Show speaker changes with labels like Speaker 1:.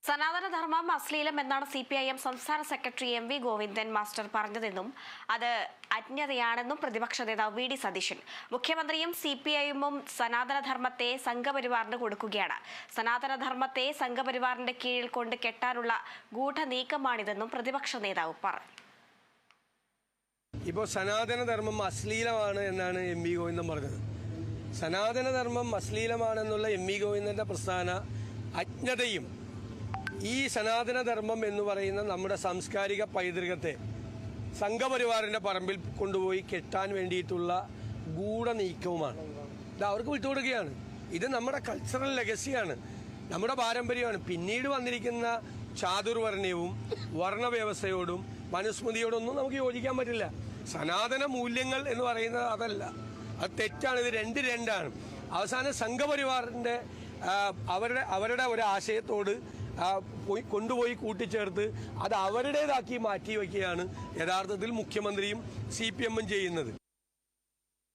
Speaker 1: സനാതനധർമ്മം അശ്ലീലം എന്നാണ് CPIM സംസ്ഥാന secretary MV Govindan master പറഞ്ഞതെന്നും അത് അജ്ഞതയാണെന്നും പ്രതിപക്ഷ നേതാവ് VD സതീശൻ. മുഖ്യമന്ത്രിയും CPIM-ഉം സനാതനധർമ്മത്തെ സംഘപരിവാറിന് കൊടുക്കുകയാണ്. സനാതനധർമ്മത്തെ സംഘപരിവാറിന്റെ കീഴിൽ കൊണ്ട് കെട്ടാനുള്ള ഗൂഢനീക്കമാണിതെന്നും പ്രതിപക്ഷ നേതാവ് പറഞ്ഞു.
Speaker 2: ഇപ്പോൾ സനാതനധർമ്മം അശ്ലീലമാണ് എന്നാണ് MV ഗോവിന്ദൻ പറഞ്ഞത്. സനാതനധർമ്മം അശ്ലീലമാണെന്നുള്ള MV ഗോവിന്ദന്റെ പ്രസ്ഥാന അജ്ഞതയും ഈ സനാതനധർമ്മം എന്ന് പറയുന്ന നമ്മുടെ സാംസ്കാരിക പൈതൃകത്തെ സംഘപരിവാറിന്റെ പറമ്പിൽ കൊണ്ടുപോയി കെട്ടാൻ വേണ്ടിയിട്ടുള്ള ഗൂഢനീക്കവുമാണ്. ഇത് അവർക്ക് വിട്ടുകൊടുക്കുകയാണ്. ഇത് നമ്മുടെ കൾച്ചറൽ ലെഗസിയാണ്, നമ്മുടെ പാരമ്പര്യമാണ്. പിന്നീട് വന്നിരിക്കുന്ന ചാതുർവർണ്ണയവും വർണ്ണവ്യവസ്ഥയോടും മനുസ്മൃതിയോടൊന്നും നമുക്ക് യോജിക്കാൻ പറ്റില്ല. സനാതന മൂല്യങ്ങൾ എന്ന് പറയുന്നത് അതല്ല, അത് തെറ്റാണ്. ഇത് രണ്ടാണ്. അവസാനം സംഘപരിവാറിന്റെ അവരുടെ ഒരു ആശയത്തോട് കൊണ്ടുപോയി കൂട്ടിച്ചേർത്ത് അത് അവരുടേതാക്കി മാറ്റി വയ്ക്കുകയാണ് യഥാർത്ഥത്തിൽ മുഖ്യമന്ത്രിയും CPM-ഉം ചെയ്യുന്നത്.